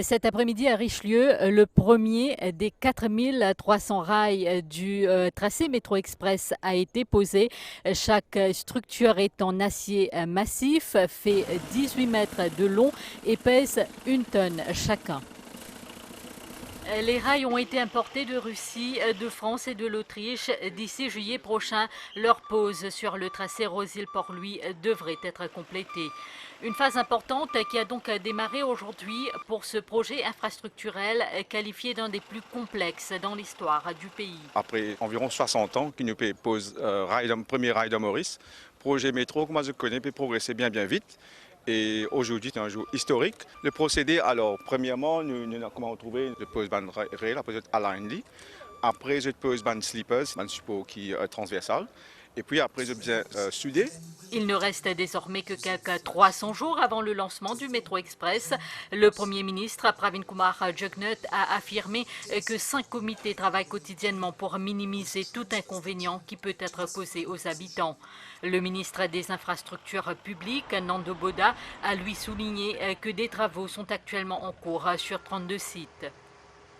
Cet après-midi à Richelieu, le premier des 4300 rails du tracé Métro Express a été posé. Chaque structure est en acier massif, fait 18 mètres de long et pèse 1 tonne chacun. Les rails ont été importés de Russie, de France et de l'Autriche. D'ici juillet prochain, leur pose sur le tracé Rosil-Port-Louis devrait être complétée. Une phase importante qui a donc démarré aujourd'hui pour ce projet infrastructurel qualifié d'un des plus complexes dans l'histoire du pays. Après environ 60 ans qu'il nous pose premier rail de Maurice, projet métro que moi je connais peut progresser bien vite. Et aujourd'hui, c'est un jour historique. Le procédé, alors, premièrement, nous avons trouvé le pose band rail, la pose à line. Après, je pose band sleepers, un support qui est transversal. Et puis après, je viens soudé. Il ne reste désormais que quelques 300 jours avant le lancement du Métro Express. Le Premier ministre Pravin Kumar Jugnauth a affirmé que 5 comités travaillent quotidiennement pour minimiser tout inconvénient qui peut être causé aux habitants. Le ministre des Infrastructures publiques, Nando Boda, a lui souligné que des travaux sont actuellement en cours sur 32 sites.